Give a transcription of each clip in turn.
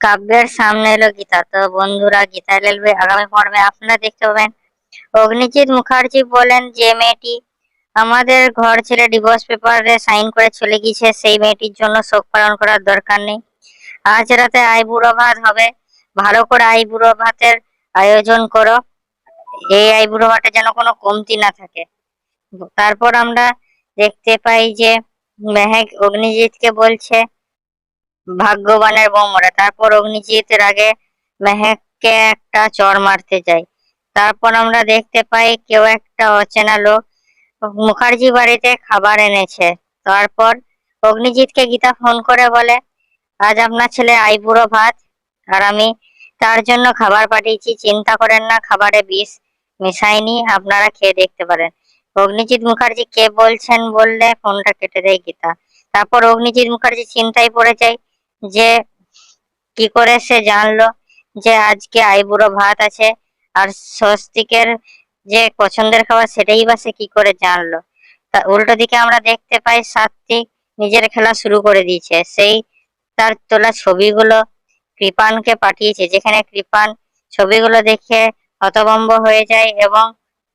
কাব্যের সামনে এলো গীতা। তো বন্ধুরা, গীতা এলএলবি আগামী পর্বে আপনারা দেখতে পাবেন অগ্নিজিৎ মুখার্জি বলেন যে মেয়েটি আমাদের ঘর ছেড়ে ডিভোর্স পেপারে সাইন করে চলে গিয়েছে, সেই মেয়েটির জন্য শোক পালন করার দরকার নেই। আজ রাতে আইবুড়ো ভাত হবে, ভালো করে আইবুড়ো ভাতের আয়োজন করো। এই আইবুড়ো ভাতে যেন কোনো কমতি না থাকে। তারপর আমরা দেখতে পাই যে মেহেক অগ্নিজিৎকে বলছে ভাগ্যবানের বউ মরে। তারপর অগ্নিজিৎ রাগে মেহেককে একটা চড় মারতে যায়। তারপর আমরা দেখতে পাই কেউ একটা অচেনা লোক মুখার্জি বাড়িতে খাবার এনেছে। তারপর অগ্নিজিৎকে গীতা ফোন করে বলে, আজ আপনার ছেলে আইবুড়ো ভাত, আর আমি তার জন্য খাবার পাঠিয়েছি, চিন্তা করেন না, খাবারে বিষ মিশাইনি, আপনারা খেয়ে দেখতে পারেন। অগ্নিজিৎ মুখার্জি কে বলছেন বললে ফোনটা কেটে দেয় গীতা। তারপর অগ্নিজিৎ মুখার্জি চিন্তায় পড়ে যায় যে কি করে সে জানলো যে আজকে আইবুড়ো ভাত আছে, আর স্বস্তিকের যে পছন্দের খাবার সেটাই বা সে কি করে জানলো। তা উল্টো দিকে আমরা দেখতে পাই সাত্বিক নিজের খেলা শুরু করে দিয়েছে। সেই তার তোলা ছবিগুলো কৃপানকে পাঠিয়েছে, যেখানে কৃপান ছবিগুলো দেখে হতভম্ব হয়ে যায় এবং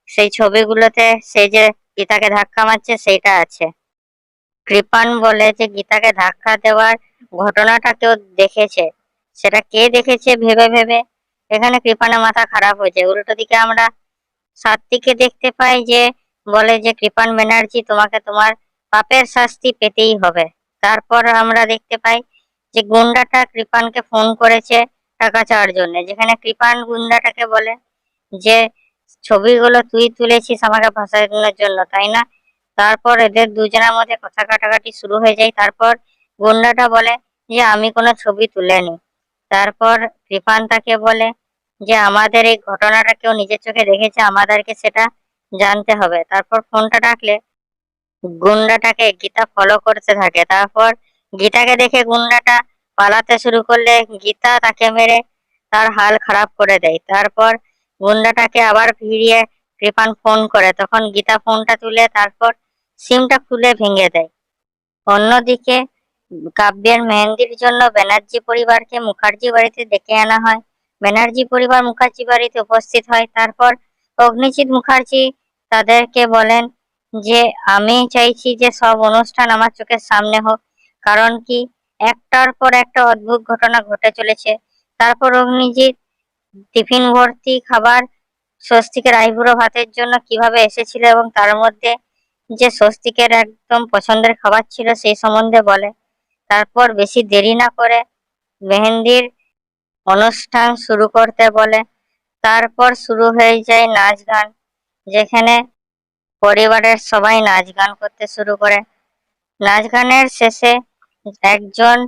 সেই ছবিগুলোতে সেই যে গীতাকে ধাক্কা মারছে সেইটা আছে। কৃপান বলে যে গীতাকে ধাক্কা দেওয়ার ঘটনাটা কেউ দেখেছে, সেটা কে দেখেছে ভেবে ভেবে এখানে কৃপানের মাথা খারাপ হয়েছে। উল্টো দিকে আমরা সাত্বিককে দেখতে পাই যে বলে যে কৃপান ব্যানার্জি, তোমাকে তোমার পাপের শাস্তি পেতেই হবে। তারপর আমরা দেখতে পাই যে গুন্ডাটা কৃপানকে ফোন করেছে টাকা চাওয়ার জন্য, যেখানে কৃপান গুন্ডাটাকে বলে যে ছবিগুলো তুই তুলেছিস আমাকে ফাঁসানোর জন্য, তাই না? তারপর এদের দুজনের মধ্যে কথা কাটাকাটি শুরু হয়ে যায়। তারপর গুন্ডাটা বলে যে আমি কোনো ছবি তুলিনি। তারপর কৃপান তাকে বলে যে আমাদের এই ঘটনাটা কেউ নিজের চোখে দেখেছে, আমাদেরকে সেটা জানতে হবে। তারপর ফোনটা ডাকলে গুন্ডাটাকে গীতা ফলো করতে থাকে। তারপর গীতাকে দেখে গুন্ডাটা পালাতে শুরু করলে গীতা তাকে মেরে তার হাল খারাপ করে দেয়। তারপর গুন্ডাটাকে আবার ফিরিয়ে কৃপান ফোন করে, তখন গীতা ফোনটা তুলে তারপর সিমটা খুলে ভেঙে দেয়। অন্যদিকে কাব্যের মেহেন্দির জন্য ব্যানার্জি পরিবারকে মুখার্জি বাড়িতে ডেকে আনা হয়। ব্যানার্জি পরিবার মুখার্জি বাড়িতে উপস্থিত হয়। তারপর অগ্নিজিৎ মুখার্জি তাদেরকে বলেন যে আমি চাইছি যে সব অনুষ্ঠান আমার চোখের সামনে হোক, কারণ কি একটার পর একটা অদ্ভুত ঘটনা ঘটে চলেছে। তারপর অগ্নিজিৎ টিফিন ভর্তি খাবার স্বস্তিকের আইবুড়ো ভাতের জন্য কিভাবে এসেছিল এবং তার মধ্যে যে স্বস্তিকের একদম পছন্দের খাবার ছিল সেই সম্বন্ধে বলে। তারপর বেশি দেরি না করে মেহেন্দির অনুষ্ঠান শুরু করতে বলে। তারপর শুরু হয়ে যায় নাচ গান, যেখানে পরিবারের সবাই নাচ গান করতে শুরু করে। নাচ গানের শেষে একজন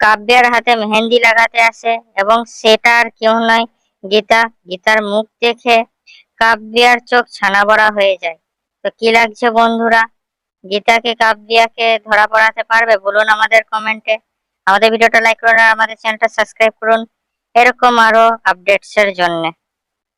কাব্যের হাতে মেহেন্দি লাগাতে আসে এবং সেটা আর কেউ নয়, গীতা। গীতার মুখ দেখে কাব্যার চোখ ছানা বড়া হয়ে যায়। তো কি লাগছে বন্ধুরা, গীতাকে কাব্যাকে ধরা পড়াতে পারবে বলুন আমাদের কমেন্টে। আমাদের ভিডিওটা লাইক করুন আর আমাদের চ্যানেলটা সাবস্ক্রাইব করুন এরকম আরো আপডেটস এর জন্য।